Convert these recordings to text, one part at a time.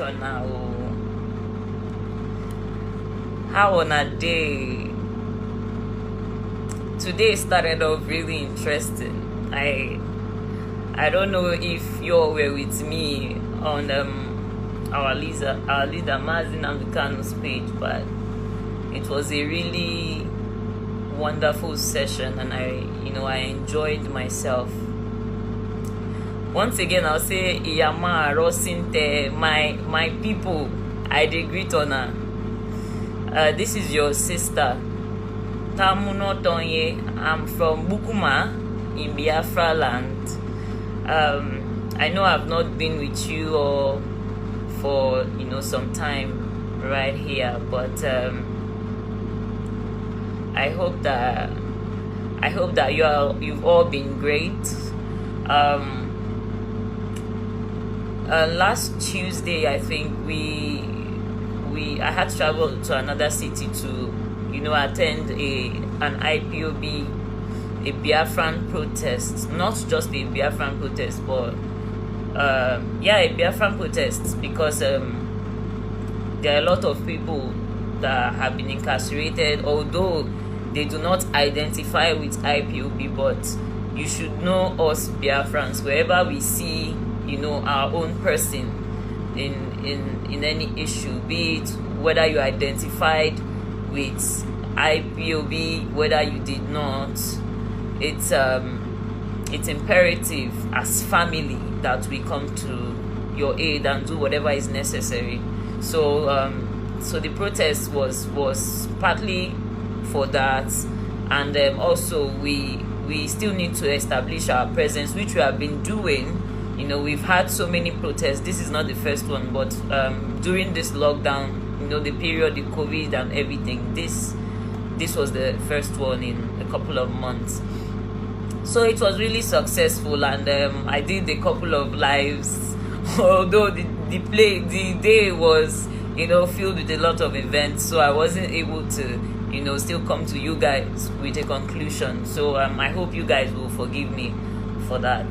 on now. How on a day? Today started off really interesting. I don't know if you all were with me on our leader Mazin Amdekano's page, but it was a really wonderful session, and I enjoyed myself. Once again, I'll say Iyama Rosinte, my people, I dey greet on her. This is your sister Tamuno Tonye. I'm from Bukuma in Biafra land. I know I've not been with you all for some time right here, but I hope that you've all been great. Last Tuesday, I think I had to travel to another city to attend an IPOB, a Biafran protest. Not just a Biafran protest, but a Biafran protest, because there are a lot of people that have been incarcerated, although they do not identify with IPOB. But you should know us Biafrans, wherever we see our own person in any issue, be it whether you identified with IPOB, whether you did not, it's imperative as family that we come to your aid and do whatever is necessary. So the protest was partly for that, and also we still need to establish our presence, which we have been doing. We've had so many protests. This is not the first one, but during this lockdown, the period, the COVID and everything, this was the first one in a couple of months. So it was really successful, and I did a couple of lives, although the day was filled with a lot of events, so I wasn't able to still come to you guys with a conclusion. So I hope you guys will forgive me for that.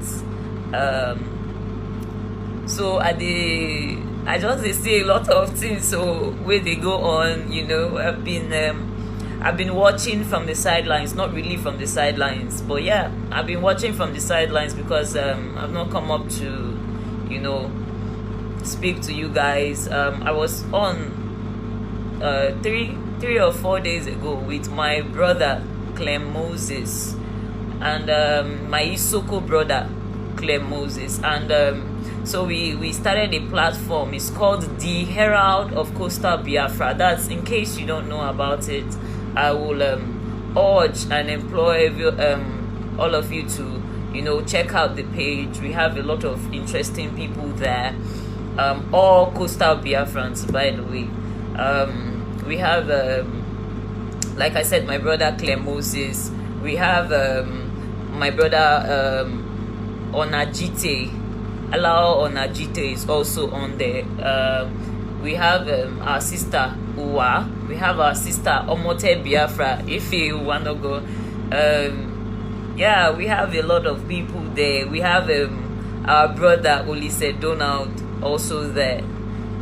So I just say a lot of things, so where they go on. I've been watching from the sidelines, not really from the sidelines, but yeah, I've been watching from the sidelines because I've not come up to speak to you guys. I was on 3 or 4 days ago with my brother Clem Moses and my Isoko brother Clem Moses, and so we started a platform. It's called the Herald of Coastal Biafra. That's, in case you don't know about it, I will urge and employ all of you to check out the page. We have a lot of interesting people there, all coastal Biafrans, by the way. We have like I said, my brother Clem Moses. We have my brother Onajite. Alao Onajite is also on there. We have our sister Uwa. We have our sister Omote Biafra, if you want to go. We have a lot of people there. We have our brother Olise Donald also there.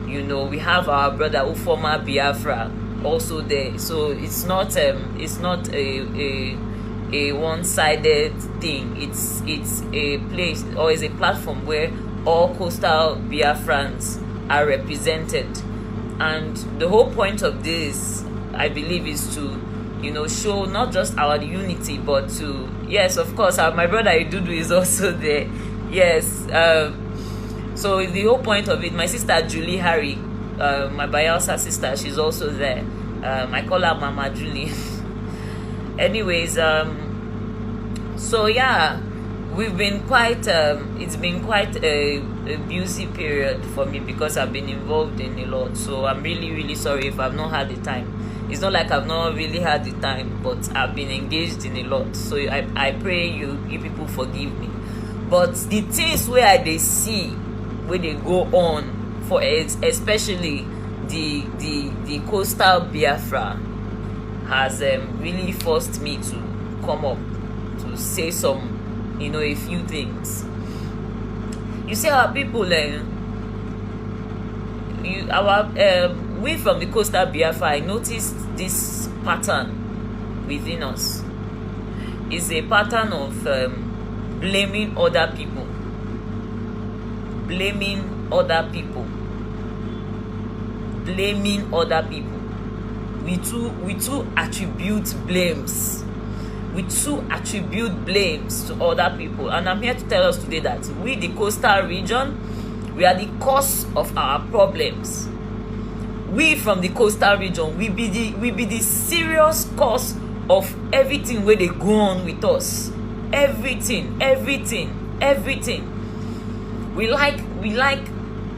We have our brother Ufoma Biafra also there. So it's not a one-sided thing. It's a place, or is a platform where all coastal Biafrans are represented, and the whole point of this, I believe, is to show not just our unity, but to, yes, of course, my brother Idudu is also there. Yes. So the whole point of it, my sister Julie Harry, my Bayelsa sister, she's also there. I call her Mama Julie. Anyways, so yeah, we've been quite it's been quite a busy period for me because I've been involved in a lot. So I'm really sorry if I've not had the time. It's not like I've not really had the time, but I've been engaged in a lot. So I pray you people forgive me. But the things where they see, where they go on for, especially the coastal Biafra, has really forced me to come up to say some, a few things. You see, our people, we from the coastal Biafra, I noticed this pattern within us. Is a pattern of blaming other people. Blaming other people. Blaming other people. We too attribute blames. We too attribute blames to other people. And I'm here to tell us today that we, the coastal region, we are the cause of our problems. We from the coastal region, we be the serious cause of everything where they go on with us. Everything.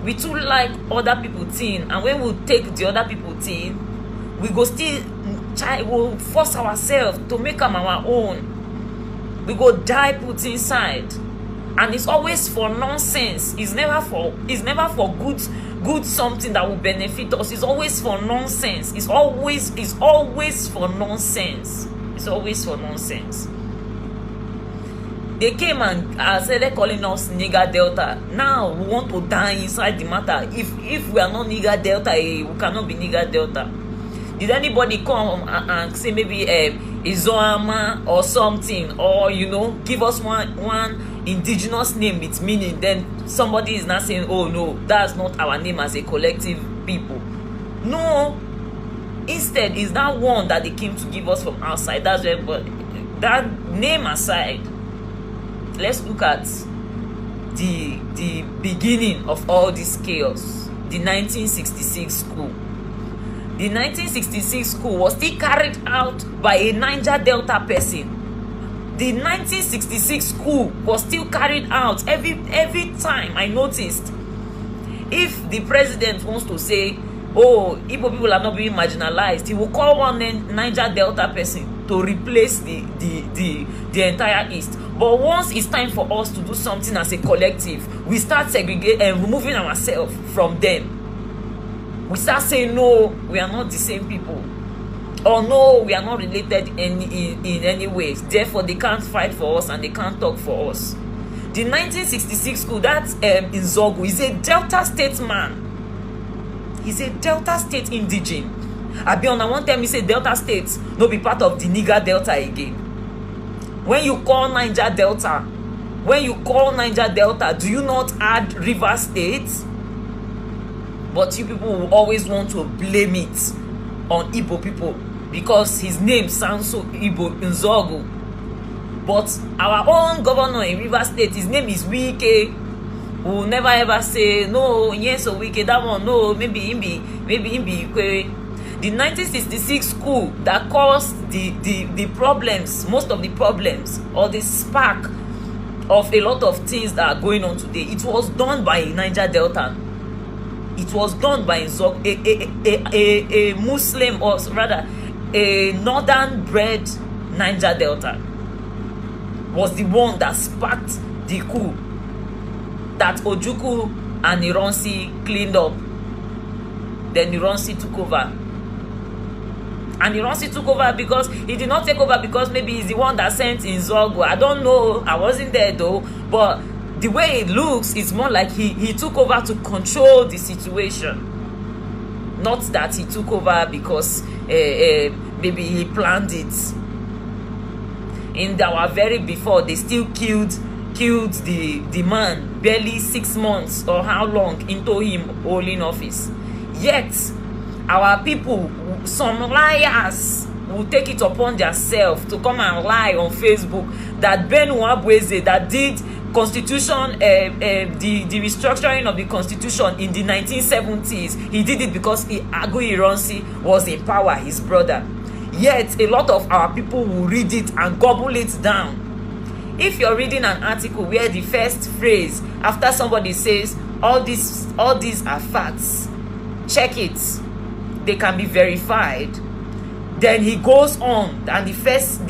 We too like other people thing, and when we take the other people thing, we go still we'll force ourselves to make them our own. We go die put inside, and it's always for nonsense. It's never for good something that will benefit us. It's always for nonsense. It's always for nonsense. It's always for nonsense. They came and started calling us Niger Delta. Now we want to die inside the matter. If we are not Niger Delta, we cannot be Niger Delta. Did anybody come and say maybe Izoama or something, or give us one indigenous name with meaning? Then somebody is not saying, oh no, that's not our name as a collective people. No, instead is that one that they came to give us from outside. That's where, but that name aside, let's look at the beginning of all this chaos. The 1966 coup. The 1966 coup was still carried out by a Niger Delta person. The 1966 coup was still carried out every time. I noticed, if the president wants to say, oh, Igbo people are not being marginalized, he will call one Niger Delta person to replace the entire East. But once it's time for us to do something as a collective, we start segregating and removing ourselves from them. We start saying, no, we are not the same people. Or no, we are not related in any ways. Therefore, they can't fight for us and they can't talk for us. The 1966 coup, that's Nzogu, is a Delta State man. He's a Delta State indigene. Abiona one time he said Delta State no be part of the Niger Delta again. When you call Niger Delta, do you not add River State? But you people will always want to blame it on Igbo people because his name sounds so Igbo, Nzogu. But our own governor in River State, his name is Wike. We will never ever say, no, yes, or Wike, that one, no, maybe him be Ikwe. The 1966 coup that caused the problems, most of the problems, or the spark of a lot of things that are going on today, it was done by Niger Delta. It was done by a Muslim, or rather a northern bred Niger Delta was the one that sparked the coup that Ojukwu and Ironsi cleaned up. Then Ironsi took over. And Ironsi took over because he did not take over because maybe he's the one that sent in Nzogu. I don't know. I wasn't there though. But the way it looks, it's more like he took over to control the situation. Not that he took over because maybe he planned it. In our very before, they still killed the man barely 6 months or how long into him holding office. Yet, our people, some liars, will take it upon themselves to come and lie on Facebook that Ben Nwabweze that did constitution, the restructuring of the constitution in the 1970s, he did it because Agu Ironsi was in power, his brother. Yet a lot of our people will read it and gobble it down. If you're reading an article where the first phrase after somebody says all these are facts, check it, they can be verified, then he goes on and the first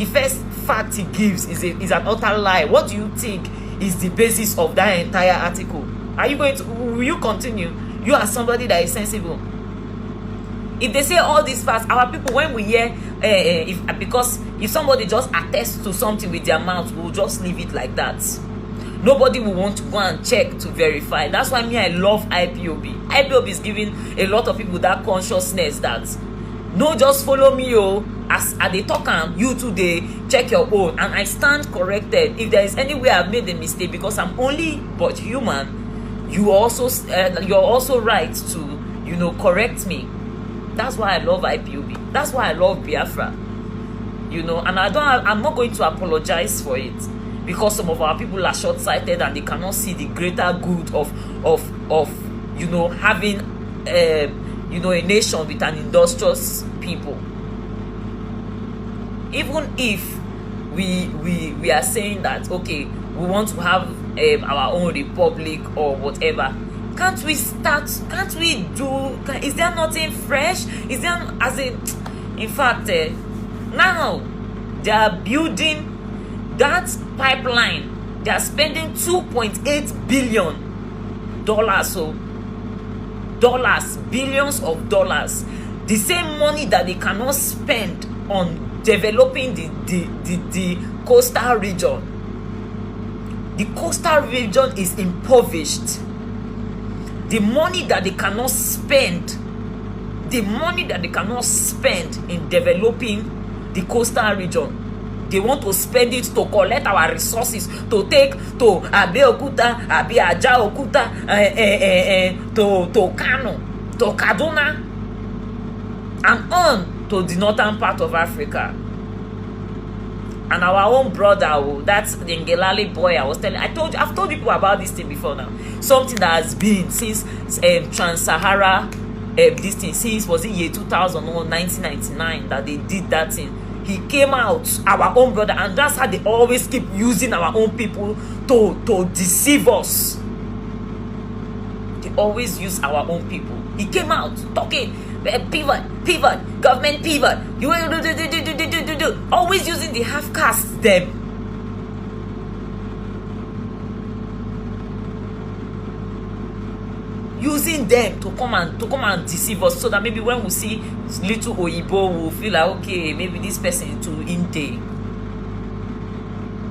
fact he gives is an utter lie. What do you think is the basis of that entire article? Will you continue? You are somebody that is sensible. If they say all these facts, our people, when we hear, because if somebody just attests to something with their mouth, we'll just leave it like that. Nobody will want to go and check to verify. That's why me, I love IPOB. IPOB is giving a lot of people that consciousness that no, just follow me, as they talk, and you too, they check your own, and I stand corrected if there is any way I've made a mistake, because I'm only but human. You're also right to correct me. That's why I love IPOB. That's why I love Biafra. And I'm not going to apologize for it, because some of our people are short-sighted and they cannot see the greater good of having a nation with an industrious people. Even if we are saying that, okay, we want to have our own republic or whatever, can't we do, is there nothing fresh? Is there, in fact, now they are building that pipeline. They are spending $2.8 billion, billions of dollars, the same money that they cannot spend on developing the coastal region. The coastal region is impoverished. The money that they cannot spend, in developing the coastal region, they want to spend it to collect our resources, to take to Abeokuta, Ajaokuta, to Kano, to Kaduna, and on to the northern part of Africa. And our own brother, that's the Ngelale boy I've told people about this thing before now. Something that has been since Trans-Sahara, this thing, since, was it year 2000 or 1999 that they did that thing. He came out, our own brother, and that's how they always keep using our own people to deceive us. They always use our own people. He came out talking, pivot, government pivot. You always using the half caste them. Using them to come and deceive us, so that maybe when we see little Oyibo, we'll feel like, okay, maybe this person is too Inte.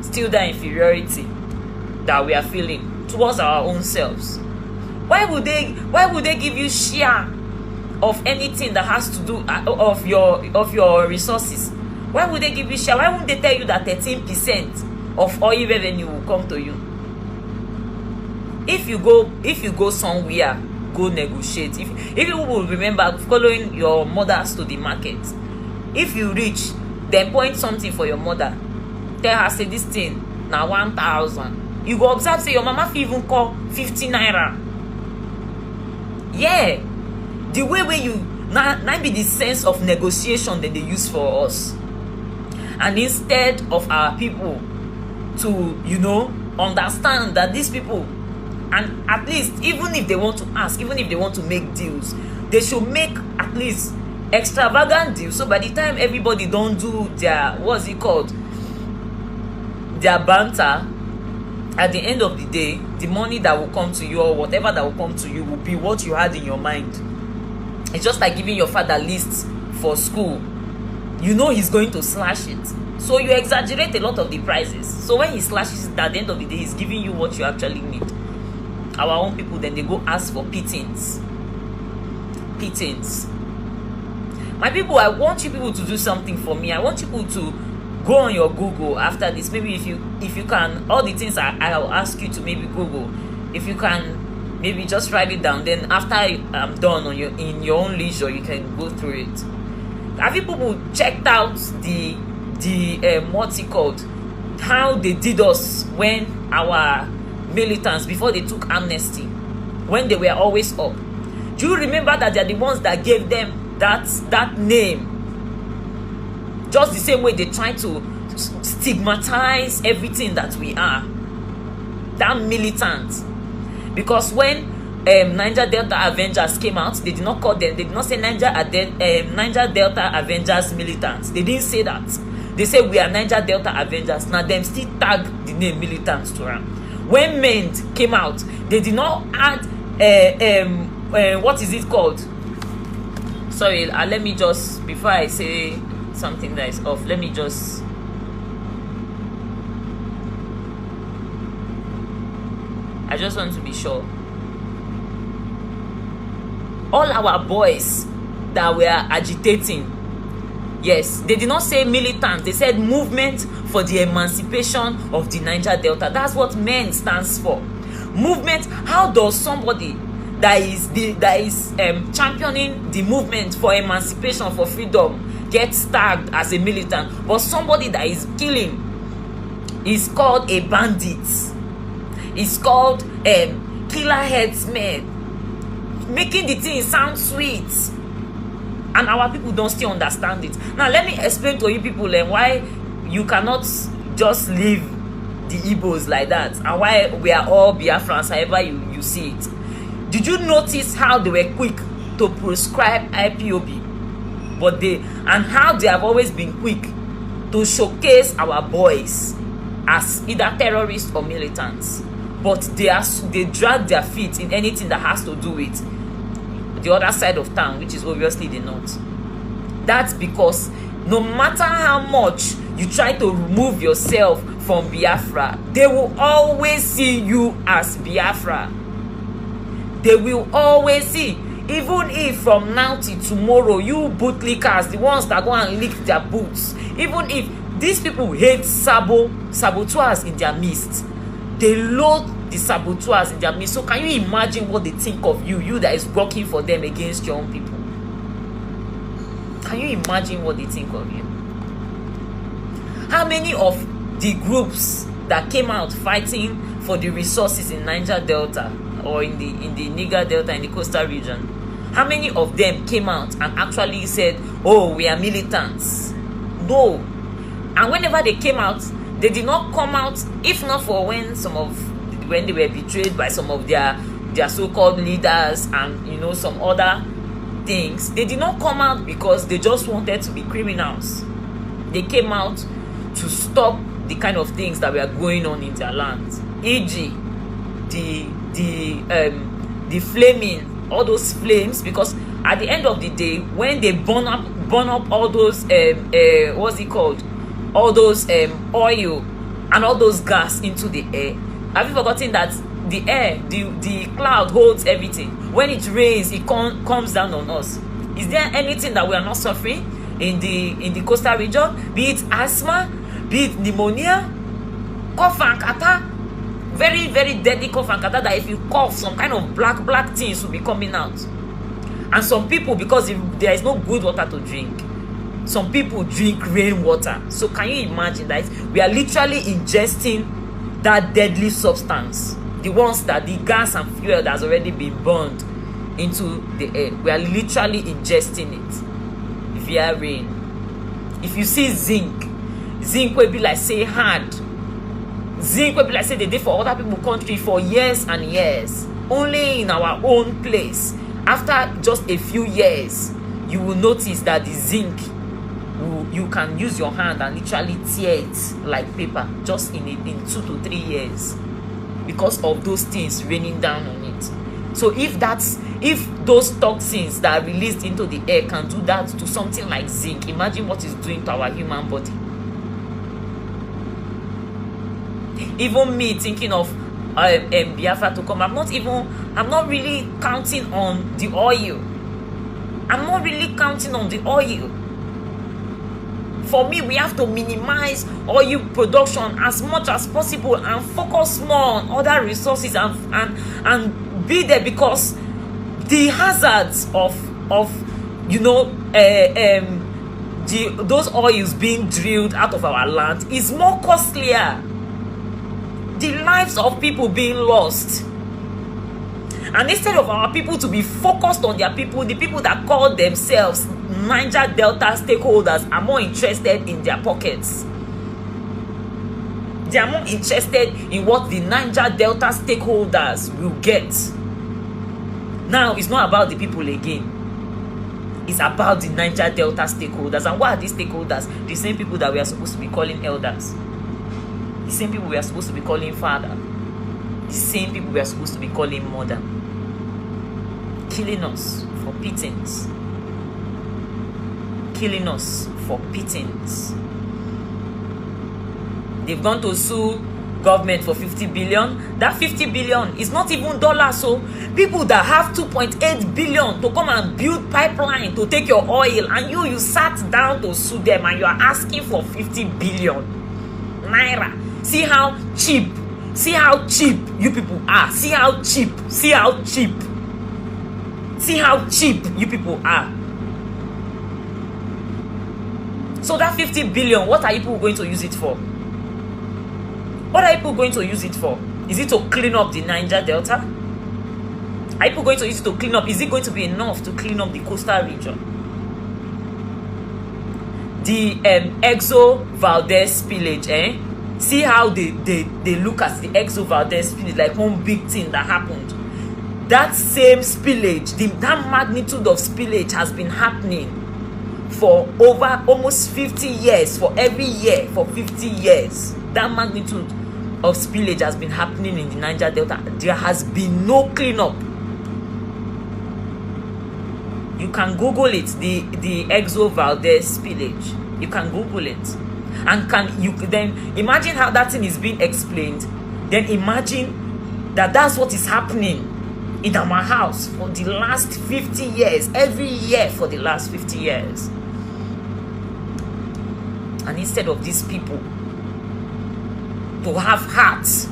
Still that inferiority that we are feeling towards our own selves. Why would they give you share of anything that has to do of your resources? Why would they give you share? Why wouldn't they tell you that 13% of oil revenue will come to you? If you go somewhere, go negotiate. If you will remember following your mothers to the market, if you reach, then point something for your mother. Tell her, say this thing now 1,000. You go observe, say your mama fit even call 50 naira. Yeah, the way where you now be the sense of negotiation that they use for us, and instead of our people to understand that these people, and at least even if they want to ask, even if they want to make deals, they should make at least extravagant deals, so by the time everybody don't do their, what's it called, their banter, at the end of the day, the money that will come to you, or whatever that will come to you, will be what you had in your mind. It's just like giving your father lists for school. You know he's going to slash it, so you exaggerate a lot of the prices. So when he slashes it, at the end of the day, he's giving you what you actually need. Our own people, then they go ask for pittance. My people, I want you people to do something for me. I want you people to go on your Google after this. Maybe if you can, all the things I'll ask you to maybe Google, if you can maybe just write it down. Then after I'm done in your own leisure, you can go through it. Have you people checked out the what's it called, how they did us when our militants, before they took amnesty, when they were always up? Do you remember that they're the ones that gave them that name? Just the same way they try to stigmatize everything that we are, that militant. Because when Niger Delta Avengers came out, they did not call them, they did not say Niger Delta Avengers militants. They didn't say that. They say we are Niger Delta Avengers. Now them still tag the name militants to them. When MEND came out, they did not add what is it called? Sorry, let me just, before I say something that is off, let me just I just want to be sure. All our boys that were agitating, yes, they did not say militant, they said movement for the emancipation of the Niger Delta. That's what MEN stands for. Movement. How does somebody that is championing the movement for emancipation, for freedom, get tagged as a militant? But somebody that is killing is called a bandit. It's called killer headsmen, making the thing sound sweet. And our people don't still understand it. Now let me explain to you people why you cannot just leave the Igbos like that, and why we are all Biafrans, however you see it. Did you notice how they were quick to prescribe IPOB? And how they have always been quick to showcase our boys as either terrorists or militants. But they drag their feet in anything that has to do with the other side of town, which is obviously the north. That's because no matter how much you try to remove yourself from Biafra, they will always see you as Biafra. They will always see. Even if from now till tomorrow, you bootlickers, the ones that go and lick their boots, even if these people hate saboteurs in their midst, they load the saboteurs in their midst. So can you imagine what they think of you that is working for them against your own people? Can you imagine what they think of you? How many of the groups that came out fighting for the resources in Niger Delta or in the Niger Delta, in the coastal region, how many of them came out and actually said, oh, we are militants? No. And whenever they came out, they did not come out, if not for when they were betrayed by some of their so-called leaders and some other things. They did not come out because they just wanted to be criminals. They came out to stop the kind of things that were going on in their land, e.g. the flaming, all those flames, because at the end of the day, when they burn up all those what's it called, all those oil and all those gas into the air. Have you forgotten that the air, the cloud holds everything? When it rains, it comes down on us. Is there anything that we are not suffering in the coastal region? Be it asthma, be it pneumonia, cough and catarrh, very, very deadly cough and catarrh that if you cough, some kind of black things will be coming out. And some people, because there is no good water to drink, some people drink rainwater. So can you imagine that we are literally ingesting that deadly substance, the ones that the gas and fuel that has already been burned into the air? We are literally ingesting it via rain. If you see zinc will be like say hard. Zinc will be like say they did for other people country for years and years. Only in our own place, after just a few years, you will notice that the zinc, you can use your hand and literally tear it like paper just in 2 to 3 years because of those things raining down on it. So if those toxins that are released into the air can do that to something like zinc, imagine what it's doing to our human body. Even me thinking of Biafra to come, I'm not really counting on the oil. I'm not really counting on the oil. For me, we have to minimize oil production as much as possible and focus more on other resources and be there, because the hazards of those oils being drilled out of our land is more costlier. The lives of people being lost. And instead of our people to be focused on their people, the people that call themselves Niger Delta stakeholders are more interested in their pockets. They are more interested in what the Niger Delta stakeholders will get. Now, it's not about the people again. It's about the Niger Delta stakeholders. And what are these stakeholders? The same people that we are supposed to be calling elders. The same people we are supposed to be calling father. The same people we are supposed to be calling mother. Killing us for pittance. Killing us for pittance. They've gone to sue government for 50 billion. That 50 billion is not even dollars. So people that have 2.8 billion to come and build pipeline to take your oil, and you sat down to sue them, and you are asking for 50 billion naira. See how cheap you people are. See how cheap you people are. So that 50 billion, what are people going to use it for? What are people going to use it for? Is it to clean up the Niger Delta? Are people going to use it to clean up? Is it going to be enough to clean up the coastal region? The Exo Valdez spillage, see how they look at the Exo Valdez spillage like one big thing that happened. That same spillage, that magnitude of spillage has been happening for over almost 50 years, for every year, for 50 years. That magnitude of spillage has been happening in the Niger Delta. There has been no cleanup. You can Google it, the Exo Valdez spillage. You can Google it. And can you then imagine how that thing is being explained? Then imagine that that's what is happening in our house for the last 50 years, every year for the last 50 years. And instead of these people to have hearts,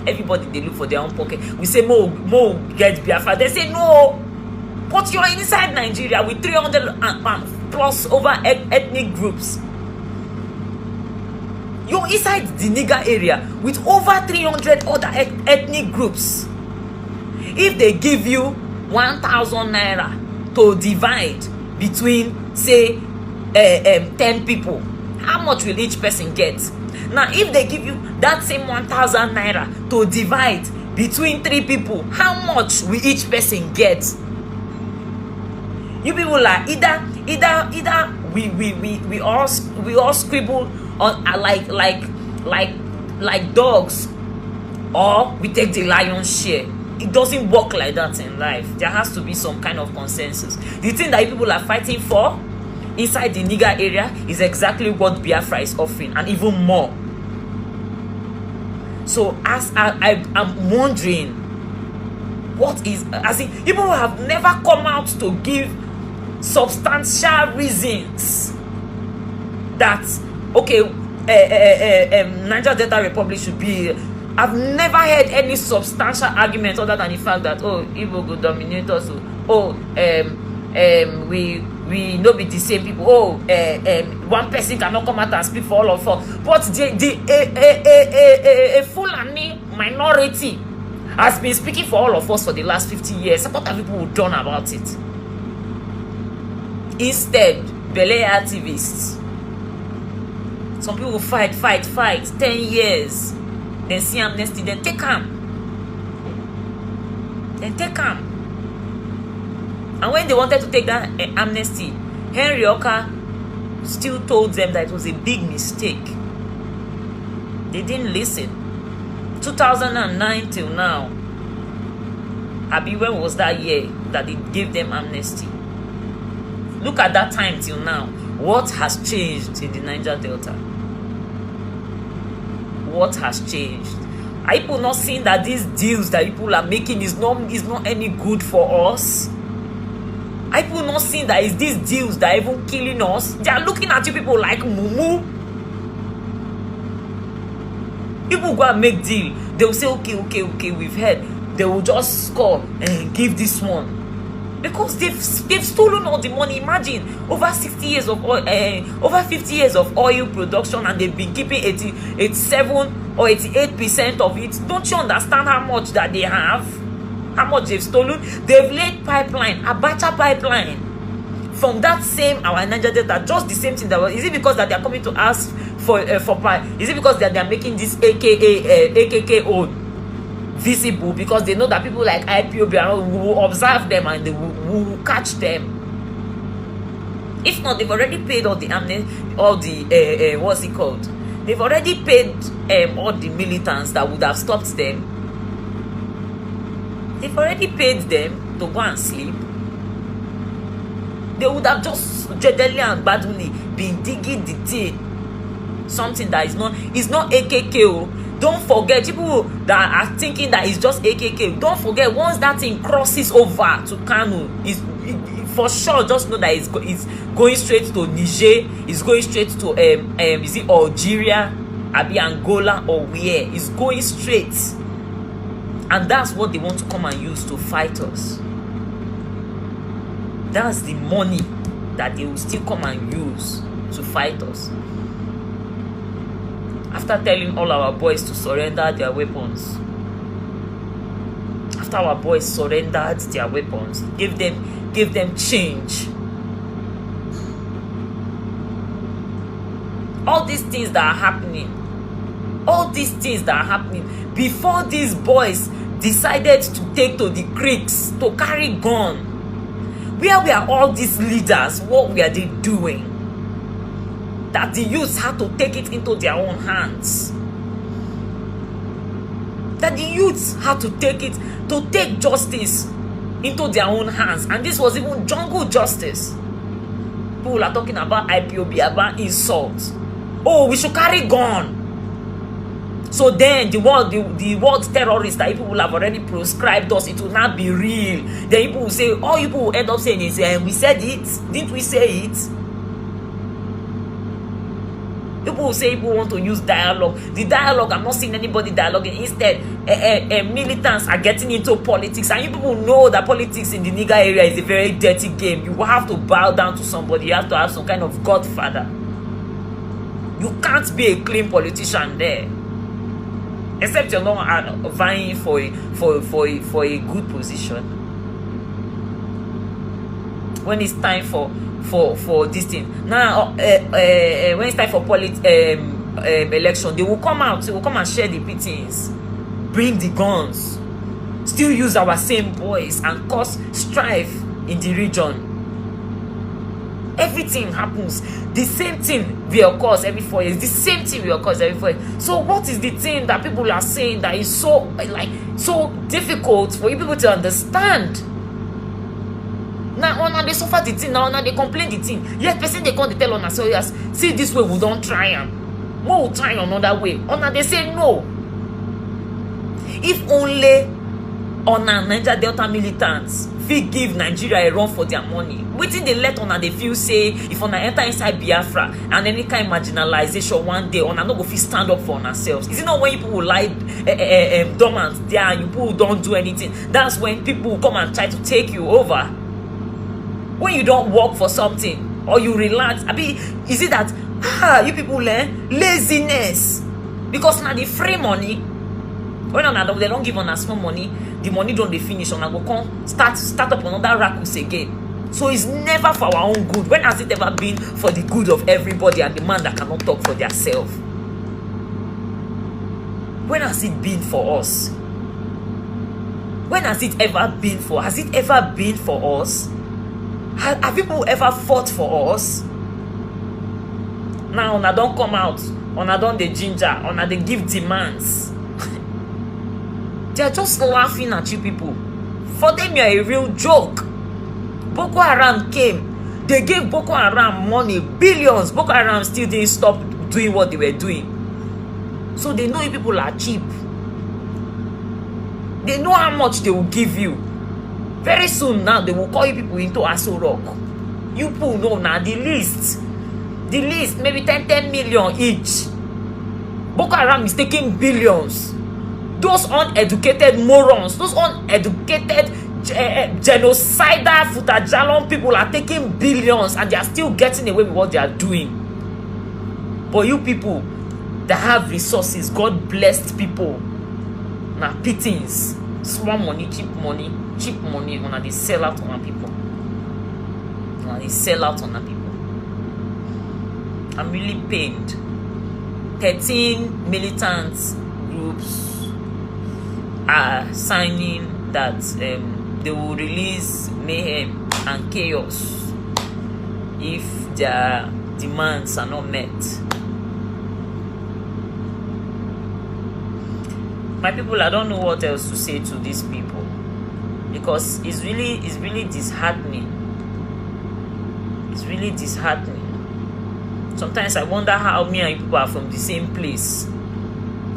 everybody, they look for their own pocket. We say Mo get Biafra. They say no, but you're inside Nigeria with 300 plus over ethnic groups. You're inside the Niger area with over 300 other ethnic groups. If they give you 1,000 naira to divide between, say, 10 people, how much will each person get? Now, if they give you that same 1,000 naira to divide between 3 people, how much will each person get? You people are either we all scribble on like dogs, or we take the lion's share. It doesn't work like that in life. There has to be some kind of consensus. The thing that people are fighting for inside the Niger area is exactly what Biafra is offering, and even more. So as I'm wondering, what is, as in, people have never come out to give substantial reasons that, okay, Niger Delta Republic should be. I've never heard any substantial argument other than the fact that, oh, Igbo go dominate us. Oh, we no be the same people. Oh, one person cannot come out and speak for all of us. But a Fulani minority has been speaking for all of us for the last 50 years. What have people done about it? Instead, Bele activists. Some people fight 10 years. Then see amnesty, then take them. And when they wanted to take that amnesty, Henry Oka still told them that it was a big mistake. They didn't listen. 2009 till now. Abi, when was that year that they gave them amnesty? Look at that time till now. What has changed in the Niger Delta? What has changed? Are people not seeing that these deals that people are making is not any good for us? Are people not seeing that it's these deals that are even killing us? They are looking at you people like mumu. People go and make deal. They will say, okay, we've heard. They will just score and give this one. Because they've stolen all the money. Imagine over 60 years of oil, over 50 years of oil production, and they've been keeping 87 or 88% of it. Don't you understand how much that they have? How much they've stolen? They've laid pipeline, Abacha pipeline, from that same our Niger Delta. Just the same thing that was. Is it because that they are coming to ask for pipe? Is it because that they are making this AKK own visible, because they know that people like IPOB will observe them and they will catch them? If not, they've already paid all the what's it called? They've already paid all the militants that would have stopped them. They've already paid them to go and sleep. They would have just Jedeli and Baduli. been digging the thing. Something that is not, it's not AKK. Oh. Don't forget, people that are thinking that it's just AKK, don't forget, once that thing crosses over to Kano, for sure, just know that it's going straight to Niger, it's going straight to is it Algeria, Abi Angola, or where? It's going straight. And that's what they want to come and use to fight us. That's the money that they will still come and use to fight us. After telling all our boys to surrender their weapons, after our boys surrendered their weapons, give them change. All these things that are happening, before these boys decided to take to the creeks to carry gun, where were all these leaders? What were they doing? That the youths had to take it into their own hands. That the youths had to take justice into their own hands. And this was even jungle justice. People are talking about IPOB, about insult. Oh, we should carry gun. So then the world terrorists that people have already prescribed us, it will not be real. Then people will say, all people will end up saying is, we said it. Didn't we say it? People will say people want to use dialogue. The dialogue, I'm not seeing anybody dialoguing. Instead, militants are getting into politics. And you people know that politics in the Niger area is a very dirty game. You will have to bow down to somebody. You have to have some kind of godfather. You can't be a clean politician there. Except you're not vying for a good position. When it's time for this thing. Now, when it's time for election, they will come out, they will come and share the pittings, bring the guns, still use our same boys and cause strife in the region. Everything happens. The same thing will occur every 4 years. The same thing will occur every 4 years. So what is the thing that people are saying that is so difficult for you people to understand? Now, they suffer the thing. Now, they complain the thing. Yet, person they come, they tell us, so yes, see this way, we don't try them. We will try another way. They say no. If only Niger Delta militants fit give Nigeria a run for their money, waiting they let they feel say if enter inside Biafra and any kind of marginalization one day, not go fit stand up for ourselves. Is it not when people lie dormant there and you people don't do anything? That's when people come and try to take you over. When you don't work for something or you relax, is it that you people learn laziness? Because now the free money, when they don't give on us small money, the money don't they finish on go come start up another rakus again. So it's never for our own good. When has it ever been for the good of everybody and the man that cannot talk for themselves? When has it been for us? When has it ever been for? Has it ever been for us? Have people ever fought for us? Now, don't come out. Don't the ginger. They give demands. They are just laughing at you people. For them, you are a real joke. Boko Haram came. They gave Boko Haram money, billions. Boko Haram still didn't stop doing what they were doing. So they know you people are cheap. They know how much they will give you. Very soon now, they will call you people into Aso Rock. You people know now the least, maybe 10 million each. Boko Haram is taking billions. Those uneducated morons, those uneducated genocidal Futajalon people are taking billions and they are still getting away with what they are doing. But you people that have resources, God-blessed people, now pittings, small money, cheap money, when they sell out on our people. I'm really pained. 13 militant groups are signing that they will release mayhem and chaos if their demands are not met. My people, I don't know what else to say to these people, because it's really disheartening. It's really disheartening. Sometimes I wonder how me and you people are from the same place.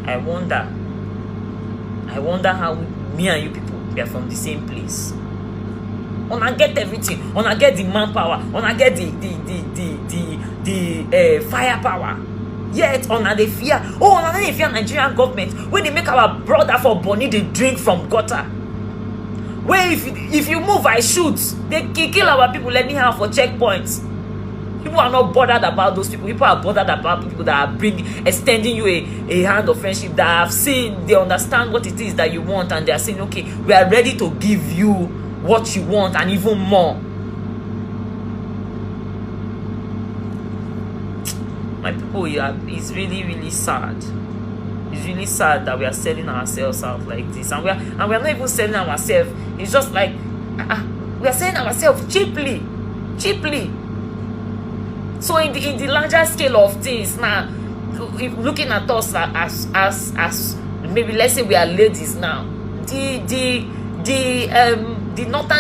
I wonder how me and you people are from the same place. Una get everything. Una get the manpower. Una get the firepower. Yet una they fear. Oh, una they fear Nigerian government when they make our brother for Bonny they drink from gutter. Where if you move, I shoot. They kill our people anyhow for checkpoints. People are not bothered about those people. People are bothered about people that are extending you a hand of friendship, that have seen, they understand what it is that you want, and they are saying, okay, we are ready to give you what you want and even more. My people, it's really, really sad. It's really sad that we are selling ourselves out like this, and we are not even selling ourselves. It's just like we are selling ourselves cheaply. So in the larger scale of things now, if looking at us as maybe, let's say we are ladies now, the north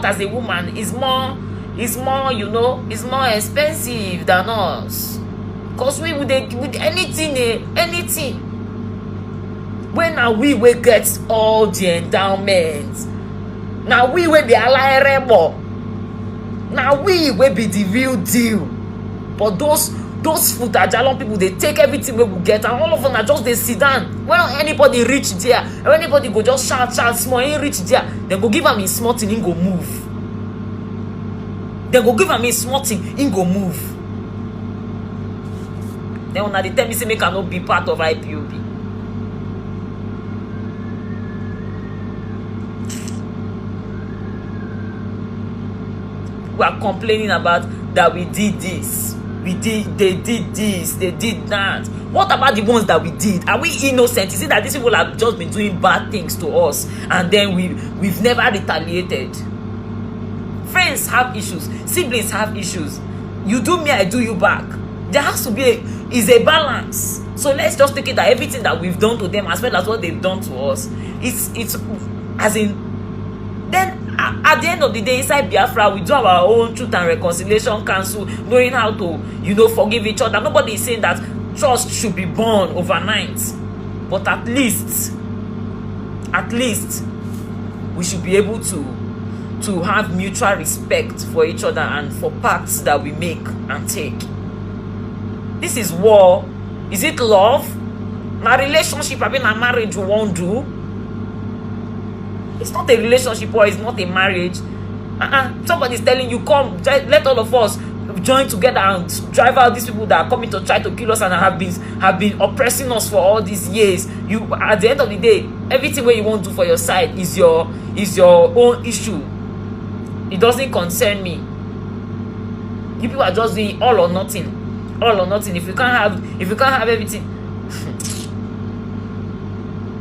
as a woman is more you know, is more expensive than us. Because we with anything. When are we will get all the endowments? Now we will be rebel. Now we will be the real deal. But those Futajalon people, they take everything we will get, and all of them are just they sit down. When anybody reach there, or anybody go just shout small, he reach there, then go give him his small thing, he go move. Then go give him his small thing, he go move. Then when they tell me say make I not be part of IPOB. We are complaining about that we did this, they did this, they did that. What about the ones that we did? Are we innocent? Is it that these people have just been doing bad things to us and then we've never retaliated? Friends have issues, siblings have issues. You do me, I do you back. There has to be a balance. So let's just take it that everything that we've done to them as well as what they've done to us, it's as in, then at the end of the day, inside Biafra, we do our own Truth and Reconciliation Council, knowing how to, you know, forgive each other. Nobody is saying that trust should be born overnight, but at least we should be able to have mutual respect for each other and for pacts that we make and take. This is war. Is it love? My relationship, I mean, a marriage we won't do. It's not a relationship or it's not a marriage. Somebody's telling you, come, let all of us join together and drive out these people that are coming to try to kill us and have been oppressing us for all these years. You, at the end of the day, everything where you want to do for your side is your own issue. It doesn't concern me. You people are just doing all or nothing. All or nothing. If you can't have everything.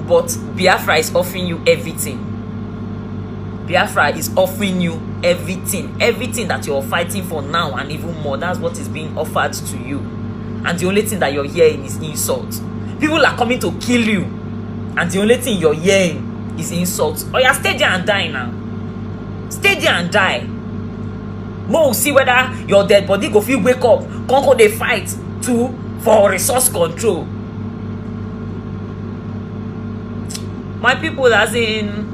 But Biafra is offering you everything. Biafra is offering you everything that you're fighting for now and even more. That's what is being offered to you, and the only thing that you're hearing is insult. People are coming to kill you, and the only thing you're hearing is insult. Oh yeah, stay there and die now. Stay there and die. Mo will see whether your dead body go feel wake up, conquer the fight for resource control. My people, as in,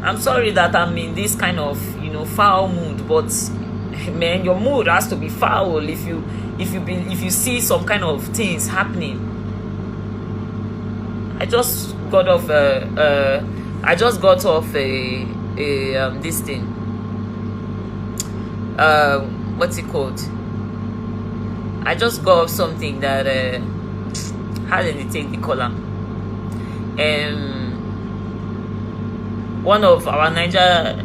I'm sorry that I'm in this kind of, you know, foul mood, but man, your mood has to be foul if you see some kind of things happening. I just got off this thing. What's it called? I just got off something that how did it take the color? One of our Niger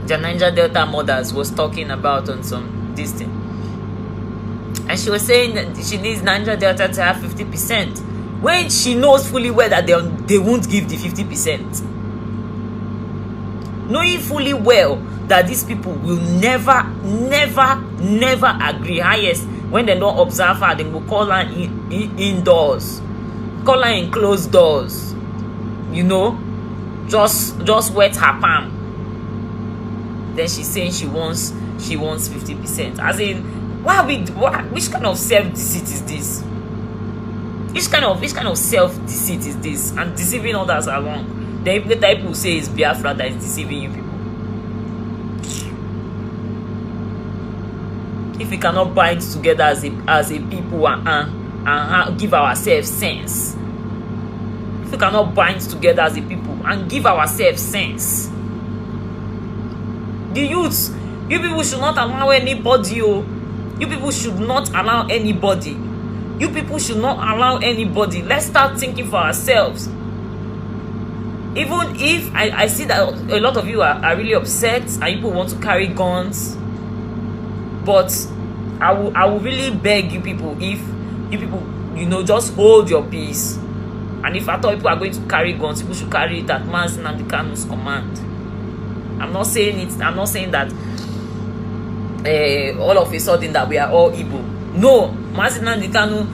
Delta mothers was talking about on some this thing, and she was saying that she needs Niger Delta to have 50%, when she knows fully well that they won't give the 50%, knowing fully well that these people will never agree. Highest, when they don't observe her, they will call her indoors, call her in closed doors. You know, just wet her palm. then she's saying she wants 50%. As in, which kind of self-deceit is this? Which kind of self-deceit is this? And deceiving others along. Then later people say it's Biafra that is deceiving you people. If we cannot bind together as a people and give ourselves sense. If we cannot bind together as a people and give ourselves sense. The youths, you people should not allow anybody. You people should not allow anybody. You people should not allow anybody. Let's start thinking for ourselves. Even if I see that a lot of you are really upset and people want to carry guns, but I will really beg you people, if you people, just hold your peace. And if I thought people are going to carry guns, people should carry it at Mazi Nnamdi Kanu's command. I'm not saying that all of a sudden that we are all Igbo. No, Mazi Nnamdi Kanu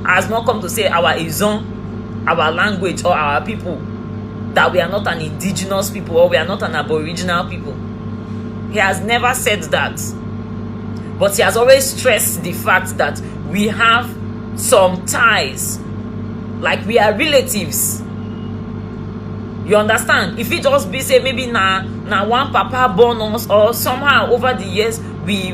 has not come to say our Izon, our language, or our people, that we are not an indigenous people or we are not an aboriginal people. He has never said that. But he has always stressed the fact that we have some ties, like we are relatives. You understand? If it just be say maybe now one papa born us, or somehow over the years we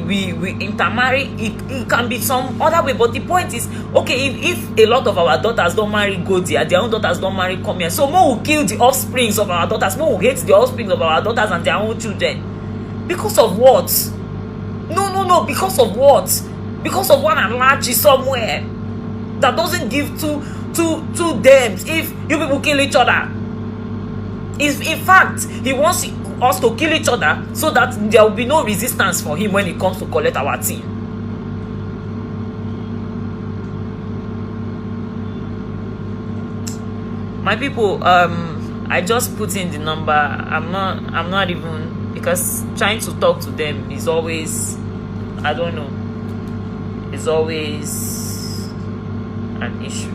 intermarry, it can be some other way. But the point is, okay, if a lot of our daughters don't marry go there, their own daughters don't marry come here, so more will kill the offsprings of our daughters, more will hate the offsprings of our daughters and their own children. Because of what? No, because of what? Because of one allergy somewhere that doesn't give two dams if you people kill each other. In fact, he wants us to kill each other so that there will be no resistance for him when it comes to collect our team. My people, I just put in the number. I'm not even, because trying to talk to them is always, I don't know, it's always an issue.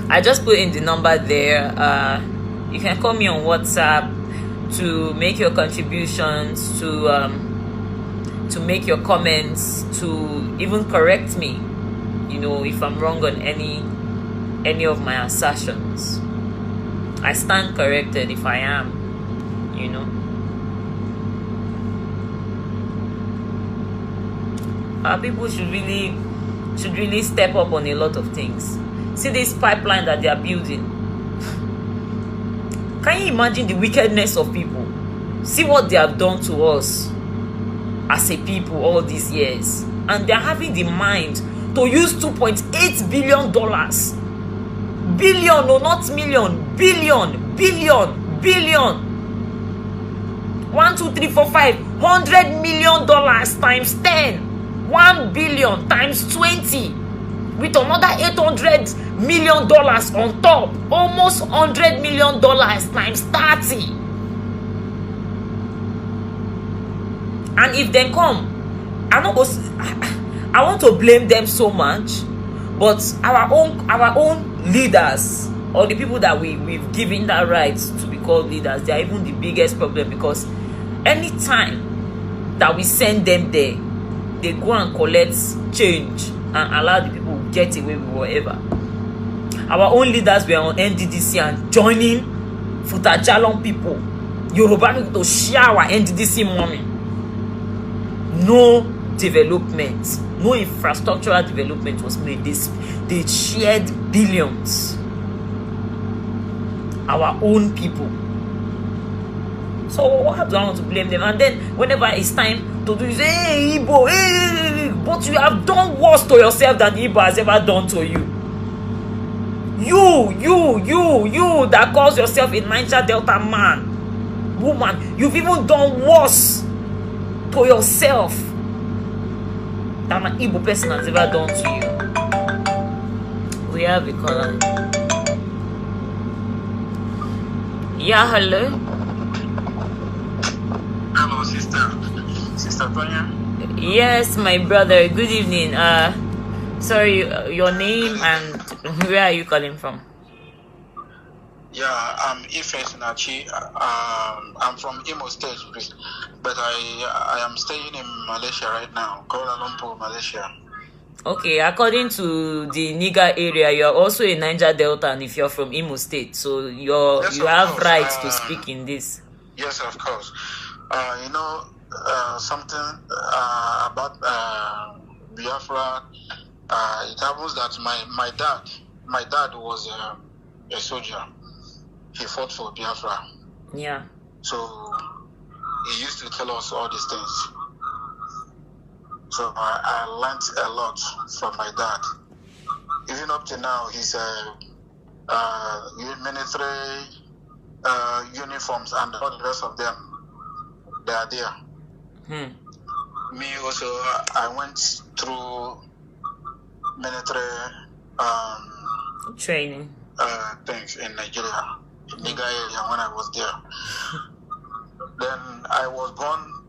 I just put in the number there. You can call me on WhatsApp to make your contributions, to make your comments, to even correct me, if I'm wrong on any of my assertions. I stand corrected if I am, Our people should really step up on a lot of things. See this pipeline that they are building. Can you imagine the wickedness of people? See what they have done to us as a people all these years. And they're having the mind to use $2.8 billion. Billion, no, not million. Billion. 1, 2, 3, 4, 5. $100 million times 10. 1 billion times 20. With another $800 million on top. Almost $100 million times 30. And if they come, I want to blame them so much, but our own leaders, or the people that we've given that right to be called leaders, they are even the biggest problem, because anytime that we send them there, they go and collect change and allow the people get away with whatever. Our own leaders were on NDDC and joining Futajalon people, Yoruba people, to share our NDDC money. No development, no infrastructural development was made. They shared billions. Our own people. So how do I want to blame them? And then whenever it's time to do, hey Igbo, hey, but you have done worse to yourself than Igbo has ever done to you. You that calls yourself a Niger Delta man, woman, you've even done worse to yourself than an Igbo person has ever done to you. We have a caller. Yeah, hello. Hello, Sister Tonya. Yes, my brother. Good evening. Sorry, your name and where are you calling from? Yeah, I'm Ife Sinachi. I'm from Imo State, but I am staying in Malaysia right now, Kuala Lumpur, Malaysia. Okay, according to the Niger area, you are also a Niger Delta, and if you're from Imo State, so Yes, you of have course. rights to speak in this. Yes, of course. Something about Biafra. It happens that my dad was a soldier. He fought for Biafra. Yeah. So he used to tell us all these things. So I learned a lot from my dad. Even up to now, he's military uniforms and all the rest of them, they are there. Me also, I went through military training things in Nigeria, in Niger area when I was there. Then I was born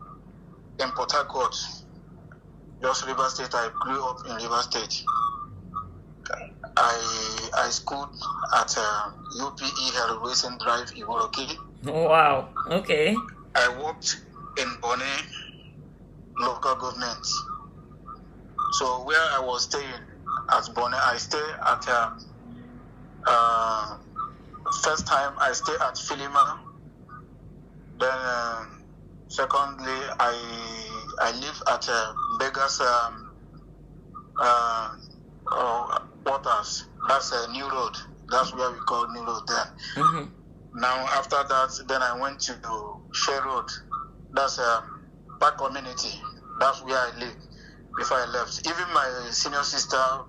in Port Harcourt, just River State. I grew up in River State. I schooled at UPE Hell Racing Drive, Iworoki. Oh, wow. Okay. I worked in Bonny local government. So where I was staying at Bonny, I stayed at first time I stayed at Philima. Then secondly, I live at Beggars Waters. That's a new road. That's where we call New Road then. Now after that, then I went to Share Road. That's Back Community. That's where I live before I left. Even my senior sister,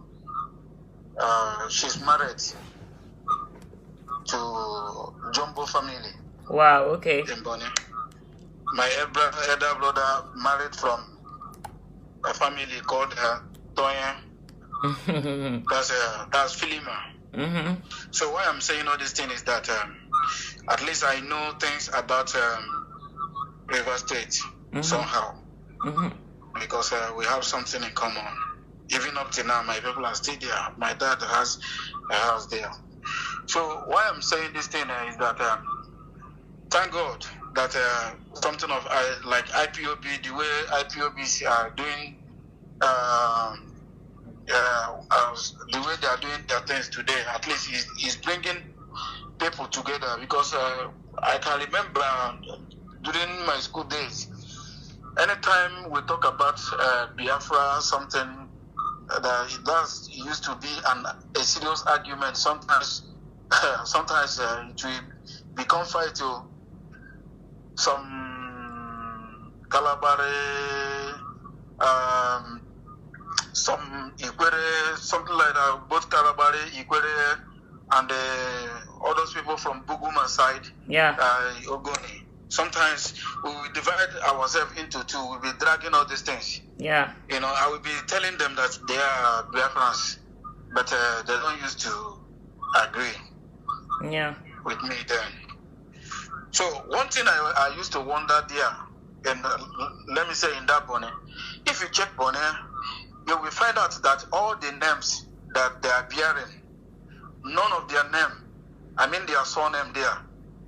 she's married to Jumbo family. Wow, okay. In Bonny. My elder brother married from a family called Toye. That's Philima. So why I'm saying all this thing is that at least I know things about River State somehow, because we have something in common. Even up to now, my people are still there. My dad has a house there. So why I'm saying this thing is that thank God that something of like IPOB, the way IPOBs are doing, the way they are doing their things today, at least is bringing people together. Because I can remember during my school days, anytime we talk about Biafra, something that used to be a serious argument. Sometimes it will become fight to some Calabare, some Ikwere, something like that. Both Calabare, Ikwere, and all those people from Buguma side, Ogoni. Sometimes we will divide ourselves into two. We'll be dragging all these things. Yeah. You know, I will be telling them that they are Biafrans, but they don't used to agree. Yeah. With me then. So one thing I used to wonder there, and let me say in that Bonny, if you check Bonny, you will find out that all the names that they are bearing, none of their name, I mean their surname there,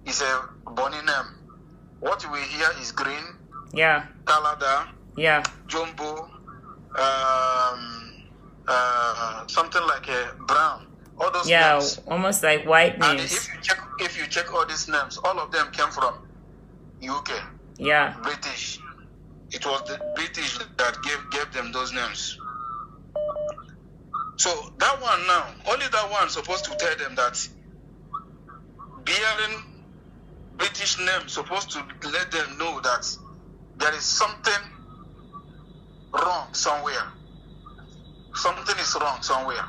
is a Bonny name. What we hear is Green, Talada, Jumbo, something like a Brown. All those names, almost like white names. And if you check all these names, all of them came from UK. British. It was the British that gave them those names. So that one now, only that one supposed to tell them that bearing British name supposed to let them know that there is something wrong somewhere. Something is wrong somewhere.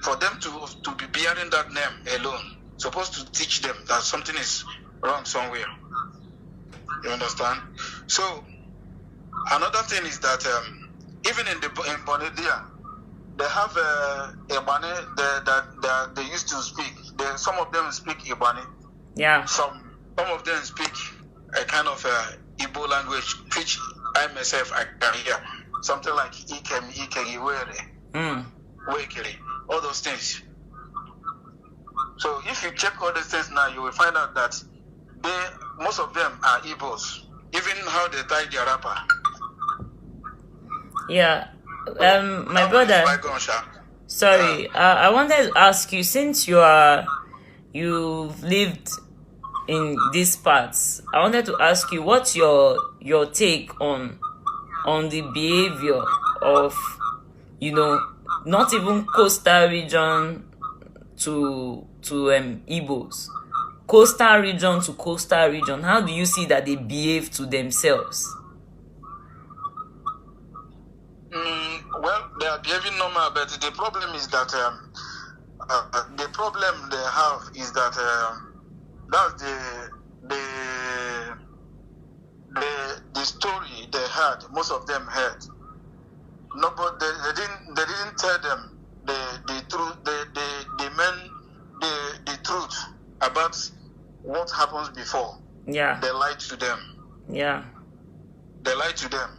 For them to be bearing that name alone, supposed to teach them that something is wrong somewhere. You understand? So another thing is that even in Bonny there, they have a Ibani that they used to speak. Some of them speak Ibani. Some of them speak a kind of Igbo language, which I myself I can hear. Something like Ikem, Wekere, all those things. So if you check all these things now, you will find out that most of them are Igbos. Even how they tie their wrapper. Yeah. My brother. Sorry, I wanted to ask you, since you've lived in these parts, I wanted to ask you, what's your take on the behavior of, not even coastal region to Igbos, coastal region to coastal region? How do you see that they behave to themselves? Well, they are behaving normal, but the problem is that the problem they have is that that's the story they had. Most of them heard. Nobody, they didn't tell them the truth. The truth about what happens before. Yeah. They lied to them. Yeah. They lied to them.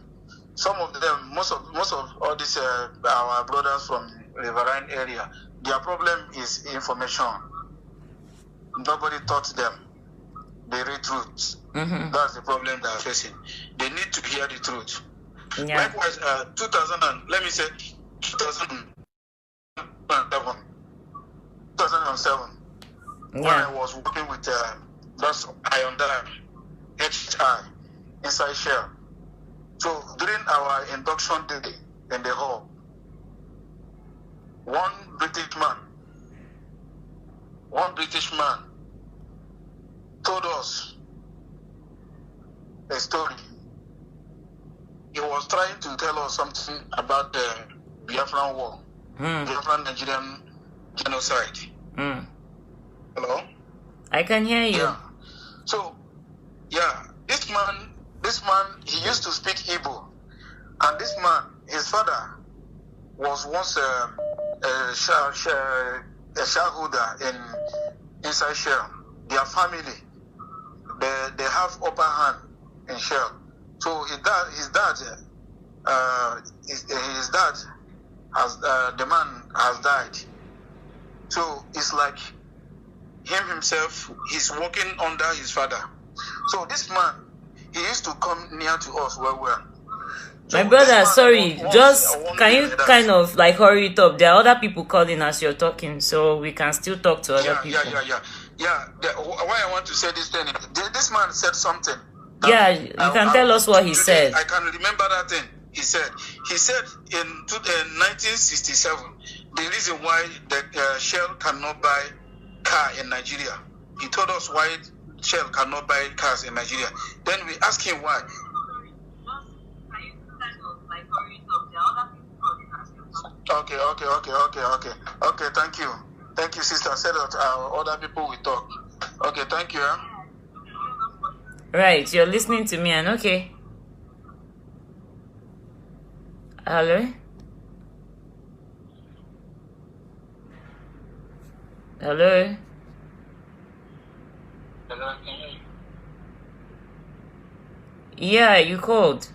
Some of them, most of all these our brothers from riverine area, their problem is information. Nobody taught them the real truth. Mm-hmm. That's the problem they are facing. They need to hear the truth. Yeah. Likewise, 2007, when I was working with that's Hyundai HI inside Shell. So during our induction day in the hall, one British man told us a story. He was trying to tell us something about the Biafran war, Biafran Nigerian genocide. Hello? I can hear you. Yeah. So, this man, he used to speak Igbo. And this man, his father, was once a shareholder inside Shell. Their family, they have upper hand in Shell. So his dad has the man has died. So it's like him himself, he's working under his father. So this man, he used to come near to us where we are. So my brother, sorry, can you kind of like hurry it up? There are other people calling as you're talking, so we can still talk to other people. Why I want to say this thing, this man said something. Yeah, you can tell us what he said. I can remember that thing he said. He said in 1967, the reason why the Shell cannot buy car in Nigeria. He told us why Shell cannot buy cars in Nigeria. Then we asked him why. Okay, thank you. Thank you, sister. Said that other people will talk. Okay, thank you. Right, you're listening to me, and okay. Hello? Hello? Hello, can you hear you? Yeah, you called.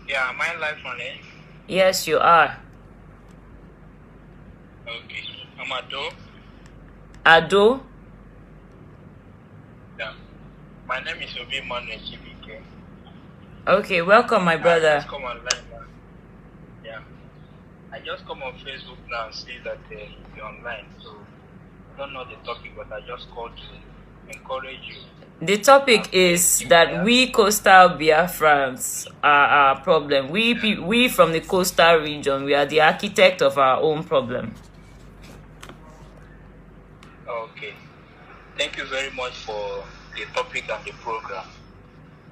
Yeah, am I live on it? Yes, you are. Okay. I'm Ado. Ado? Yeah. My name is Obi Manuel Chibike. Okay, welcome, my brother. I just come online now. Yeah. I just come on Facebook now and see that you're online. So I don't know the topic, but I just called to encourage you. The topic is that we coastal Biafrans are our problem. We from the coastal region, we are the architect of our own problem. Okay. Thank you very much for the topic and the program.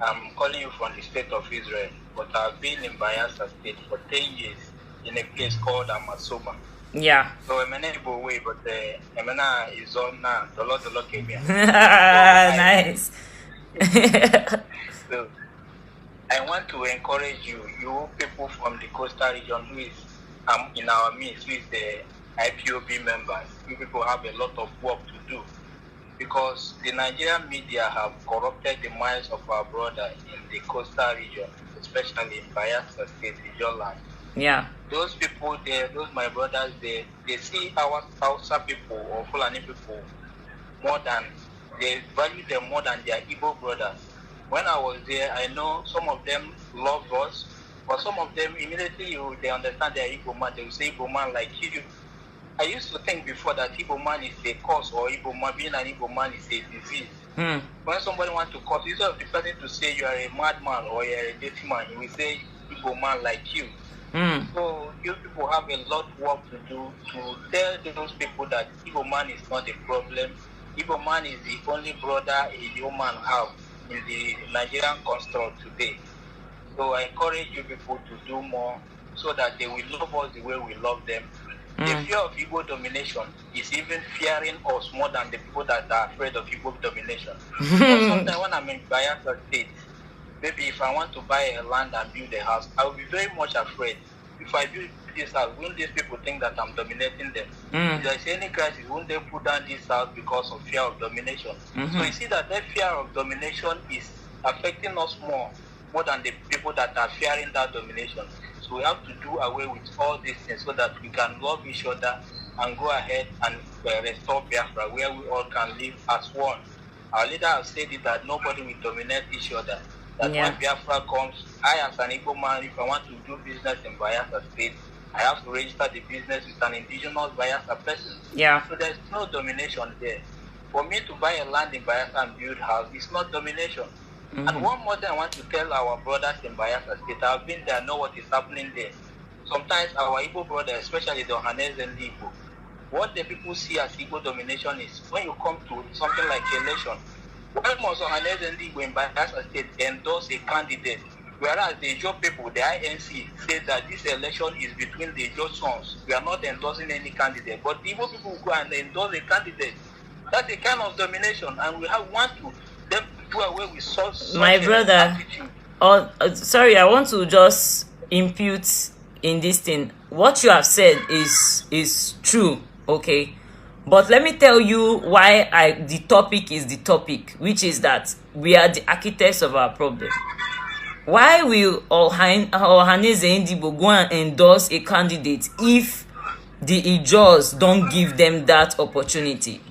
I'm calling you from the state of Israel, but I've been in Biafra state for 10 years in a place called Amasoma. Yeah. So I'm able way, but Emena is on now. The Lord came here. Nice. So I want to encourage you people from the coastal region who is in our midst, who is the IPOB members. You people have a lot of work to do because the Nigerian media have corrupted the minds of our brothers in the coastal region, especially in Biafra state, region land. Yeah. Those people there, those my brothers there, they see our Hausa people or Fulani people more than, they value them more than their Igbo brothers. When I was there, I know some of them love us, but some of them immediately they understand they're Igbo man. They will say Igbo man like you. I used to think before that Igbo man is a cause, or Igbo man, being an Igbo man is a disease. When somebody wants to cause, instead of the person to say you are a madman or you are a dirty man, you will say Igbo man like you. So you people have a lot of work to do to tell those people that Igbo man is not a problem. Igbo man is the only brother a human have in the Nigerian construct today. So I encourage you people to do more so that they will love us the way we love them. The fear of Igbo domination is even fearing us more than the people that are afraid of Igbo domination. Sometimes when I'm in Biafra State, maybe if I want to buy a land and build a house, I will be very much afraid. If I build this house, won't these people think that I'm dominating them? If there's any crisis, won't they put down this house because of fear of domination? So you see that fear of domination is affecting us more than the people that are fearing that domination. So we have to do away with all these things so that we can love each other and go ahead and restore Biafra, where we all can live as one. Our leader has said it that nobody will dominate each other. That when Biafra comes, I as an Igbo man, if I want to do business in Biafra State, I have to register the business with an indigenous Biafra person. So there's no domination there. For me to buy a land in Biafra and build house, it's not domination. And one more thing I want to tell our brothers in Biafra State, I've been there, I know what is happening there. Sometimes our Igbo brothers, especially the Ohanese and the Igbo, what the people see as Igbo domination is when you come to something like election, when most Ohanese and the Igbo in Biafra State endorse a candidate, whereas the Ijo people, the INC, say that this election is between the Ijo sons. We are not endorsing any candidate. But the Igbo people go and endorse a candidate. That's a kind of domination, and we want to them do away with such my brother. Sorry, I want to just impute in this thing. What you have said is true, okay? But let me tell you why the topic is the topic, which is that we are the architects of our problem. Why will Ohanese Ndibo go and endorse a candidate if the Ijos don't give them that opportunity?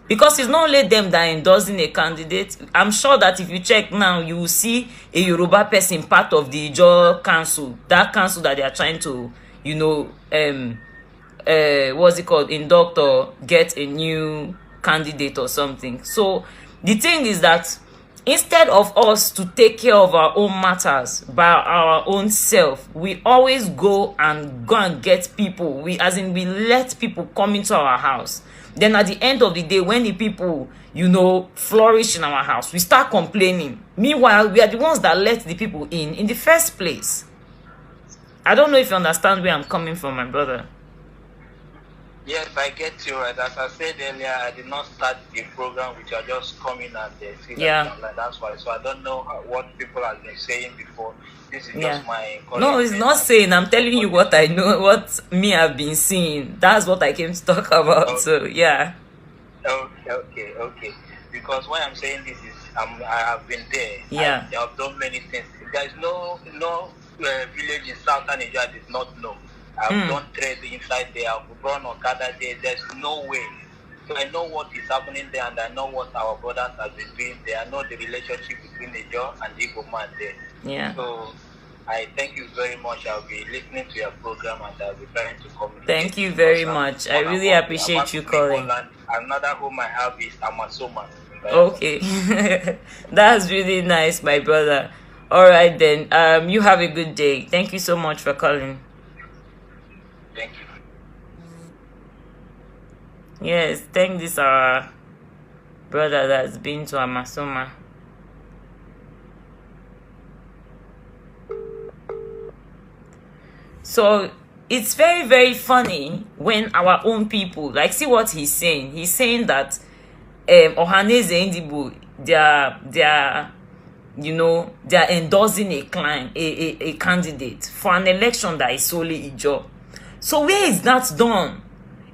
Because it's not only them that are endorsing a candidate. I'm sure that if you check now, you will see a Yoruba person part of the Ijo council. That council that they are trying to, what's it called, induct or get a new candidate or something. So the thing is that instead of us to take care of our own matters by our own self, we always go and get people. We let people come into our house. Then at the end of the day, when the people, flourish in our house, we start complaining. Meanwhile, we are the ones that let the people in the first place. I don't know if you understand where I'm coming from, my brother. Yes, I get you right. As I said earlier, I did not start the program which are just coming and see that online. That's why. So I don't know what people have been saying before. This is just my... No, it's not saying. I'm telling you what I know, what me have been seeing. That's what I came to talk about. Okay. So, yeah. Okay. Because why I'm saying this is, I have been there. Yeah. I have done many things. There is no village in southern Nigeria I did not know. I've done trade inside there. I've run Okada there. There's no way. So I know what is happening there, and I know what our brothers have been doing there. I know the relationship between the Ijo and the Igbo man there. Yeah. So I thank you very much. I'll be listening to your program and I'll be trying to communicate. Thank you very much. I really appreciate you calling. Another home I have is Amasoma. Okay. That's really nice, my brother. All right then. You have a good day. Thank you so much for calling. Thank you. Yes, thank this our brother that's been to Amasoma. So it's very, very funny when our own people, like, see what he's saying. He's saying that Ohanese Ndibo, they're endorsing a candidate for an election that is solely Ijo. So where is that done?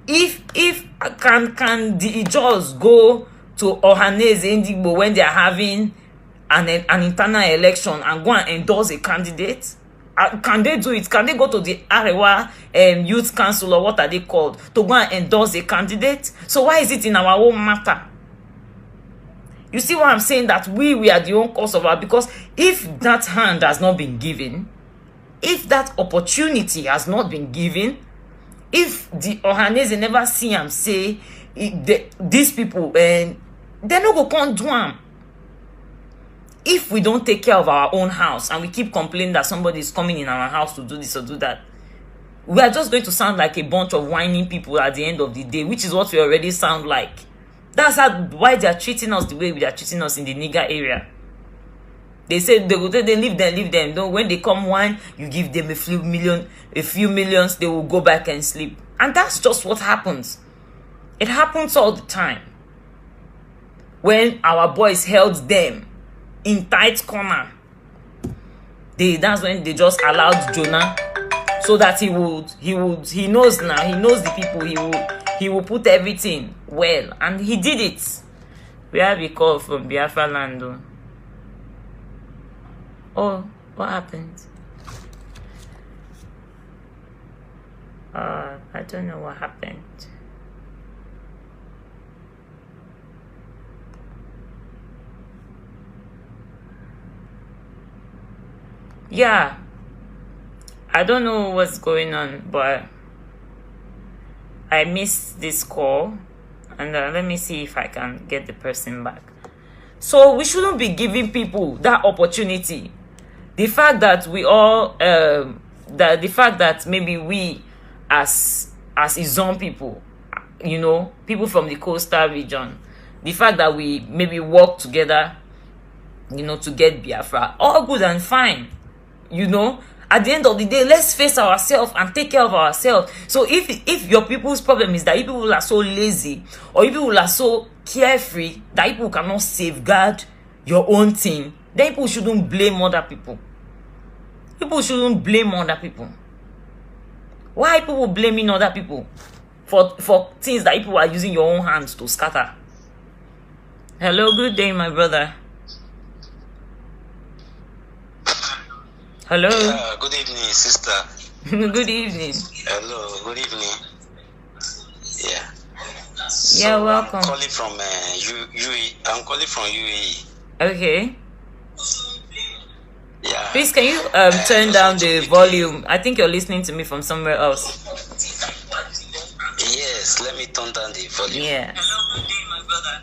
If can the Ijos go to Ohanese Ndibo when they are having an internal election and go and endorse a candidate? Can they do it? Can they go to the Arewa Youth Council, or what are they called, to go and endorse a candidate? So why is it in our own matter? You see what I'm saying? That we are the own cause of our, because if that hand has not been given, if that opportunity has not been given, if the Ohanese never see and say these people, and they no go come do them. If we don't take care of our own house and we keep complaining that somebody is coming in our house to do this or do that, we are just going to sound like a bunch of whining people at the end of the day, which is what we already sound like. That's why they are treating us the way they are treating us in the Niger area. They say they leave them. Though when they come one, you give them a few millions, they will go back and sleep. And that's just what happens. It happens all the time. When our boys held them in tight corner, that's when they just allowed Jonah, so that he knows now, he knows the people, he will put everything well, and he did it. We have a call from Biafra land though. Oh, what happened? I don't know what happened. Yeah, I don't know what's going on, but I missed this call, and let me see if I can get the person back. So we shouldn't be giving people that opportunity. The fact that we all, the fact that maybe we as Izon people, you know, people from the coastal region, the fact that we maybe work together, you know, to get Biafra, all good and fine. You know, at the end of the day, let's face ourselves and take care of ourselves. So if your people's problem is that you people are so lazy, or you people are so carefree that people cannot safeguard your own thing, then people shouldn't blame other people. People shouldn't blame other people. Why are people blaming other people for things that people are using your own hands to scatter? Hello, good day, my brother. Hello. Good evening, sister. Good evening. Hello, good evening. Yeah. Yeah, welcome. I'm calling from UAE. I'm calling from UAE. Okay. Yeah. Please, can you turn down the volume? I think you're listening to me from somewhere else. Yes, let me turn down the volume. Yeah. Hello, good day, my brother.